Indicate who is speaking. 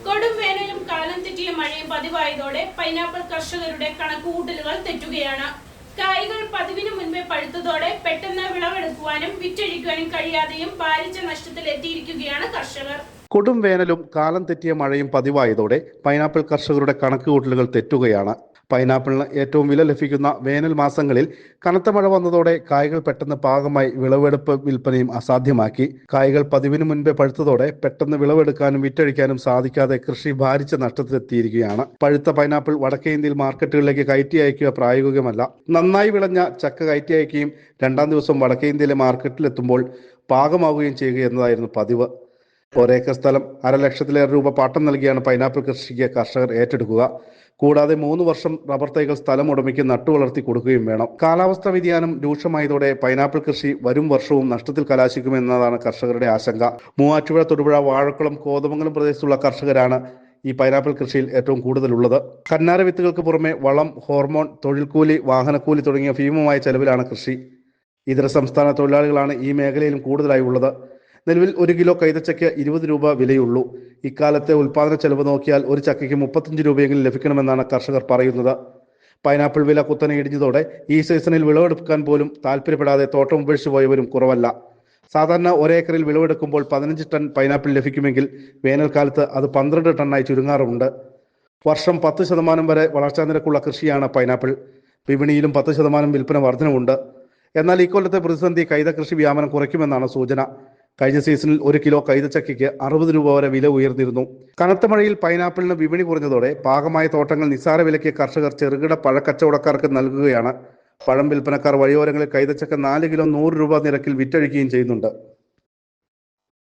Speaker 1: കൊടും വേനലും കാലം തെറ്റിയ മഴയും പതിവായതോടെ പൈനാപ്പിൾ കർഷകരുടെ കണക്കുകൂട്ടലുകൾ തെറ്റുകയാണ്. കായ്കൾ പതിവിന് മുൻപേ പഴുത്തതോടെ പെട്ടെന്ന് വിളവെടുക്കുവാനും വിറ്റഴിക്കുവാനും കഴിയാതെയും ഭാരിച്ച നഷ്ടത്തിൽ എത്തിയിരിക്കുകയാണ് കർഷകർ.
Speaker 2: കൊടും വേനലും കാലം തെറ്റിയ മഴയും പതിവായതോടെ പൈനാപ്പിൾ കർഷകരുടെ കണക്കുകൂട്ടലുകൾ തെറ്റുകയാണ്. പൈനാപ്പിളിന് ഏറ്റവും വില ലഭിക്കുന്ന വേനൽ മാസങ്ങളിൽ കനത്ത മഴ വന്നതോടെ കായ്കൾ പെട്ടെന്ന് പാകമായി വിളവെടുപ്പ് വിൽപ്പനയും അസാധ്യമാക്കി. കായ്കൾ പതിവിന് മുൻപേ പഴുത്തതോടെ പെട്ടെന്ന് വിളവെടുക്കാനും വിറ്റഴിക്കാനും സാധിക്കാതെ കൃഷി ഭാരിച്ച നഷ്ടത്തിലെത്തിയിരിക്കുകയാണ്. പഴുത്ത പൈനാപ്പിൾ വടക്കേ ഇന്ത്യയിൽ മാർക്കറ്റുകളിലേക്ക് കയറ്റി അയക്കുക പ്രായോഗികമല്ല. നന്നായി വിളഞ്ഞ ചക്ക കയറ്റി അയക്കുകയും രണ്ടാം ദിവസം വടക്കേ ഇന്ത്യയിലെ മാർക്കറ്റിലെത്തുമ്പോൾ പാകമാവുകയും ചെയ്യുക എന്നതായിരുന്നു പതിവ്. ഒരേക്കർ സ്ഥലം 1,00,000 രൂപ പാട്ടം നൽകിയാണ് പൈനാപ്പിൾ കൃഷിക്ക് കർഷകർ ഏറ്റെടുക്കുക. കൂടാതെ 3 വർഷം റബ്ബർ തൈകൾ സ്ഥലം ഉടമയ്ക്ക് നട്ടുവളർത്തി കൊടുക്കുകയും വേണം. കാലാവസ്ഥാ വ്യതിയാനം രൂക്ഷമായതോടെ പൈനാപ്പിൾ കൃഷി വരും വർഷവും നഷ്ടത്തിൽ കലാശിക്കുമെന്നതാണ് കർഷകരുടെ ആശങ്ക. മൂവാറ്റുപുഴ, തൊടുപുഴ, വാഴക്കുളം, കോതമംഗലം പ്രദേശത്തുള്ള കർഷകരാണ് ഈ പൈനാപ്പിൾ കൃഷിയിൽ ഏറ്റവും കൂടുതലുള്ളത്. കന്നാര വിത്തുകൾക്ക് പുറമെ വളം, ഹോർമോൺ, തൊഴിൽക്കൂലി, വാഹനക്കൂലി തുടങ്ങിയ ഭീമമായ ചെലവിലാണ് കൃഷി. ഇതര സംസ്ഥാന തൊഴിലാളികളാണ് ഈ മേഖലയിലും കൂടുതലായി ഉള്ളത്. നിലവിൽ 1 കിലോ കൈതച്ചയ്ക്ക് 20 രൂപ വിലയുള്ളൂ. ഇക്കാലത്തെ ഉൽപാദന ചെലവ് നോക്കിയാൽ ഒരു ചക്കയ്ക്ക് 35 രൂപയെങ്കിലും ലഭിക്കണമെന്നാണ് കർഷകർ പറയുന്നത്. പൈനാപ്പിൾ വില കുത്തനെ ഇടിഞ്ഞതോടെ ഈ സീസണിൽ വിളവെടുക്കാൻ പോലും താല്പര്യപ്പെടാതെ തോട്ടം ഉപേക്ഷിച്ചു പോയവരും കുറവല്ല. സാധാരണ ഒരേക്കറിൽ വിളവെടുക്കുമ്പോൾ 15 ടൺ പൈനാപ്പിൾ ലഭിക്കുമെങ്കിൽ വേനൽക്കാലത്ത് അത് 12 ടണ്ണായി ചുരുങ്ങാറുമുണ്ട്. വർഷം 10% വരെ വളർച്ചാ നിരക്കുള്ള കൃഷിയാണ് പൈനാപ്പിൾ. വിപണിയിലും 10% വിൽപ്പന വർധനവുണ്ട്. എന്നാൽ ഇക്കൊല്ലത്തെ പ്രതിസന്ധി കൈത കൃഷി വ്യാപനം കുറയ്ക്കുമെന്നാണ് സൂചന. കഴിഞ്ഞ സീസണിൽ 1 കിലോ കൈതച്ചക്കയ്ക്ക് 60 രൂപ വരെ വില ഉയർന്നിരുന്നു. കനത്ത മഴയിൽ പൈനാപ്പിളിന് വിപണി കുറഞ്ഞതോടെ പാകമായ തോട്ടങ്ങൾ നിസ്സാര വിലയ്ക്ക് കർഷകർ ചെറുകിട പഴക്കച്ചവടക്കാർക്ക് നൽകുകയാണ്. പഴം വിൽപ്പനക്കാർ വഴിയോരങ്ങളിൽ കൈതച്ചക്ക 4 കിലോ 100 രൂപ നിരക്കിൽ വിറ്റഴിക്കുകയും ചെയ്യുന്നുണ്ട്.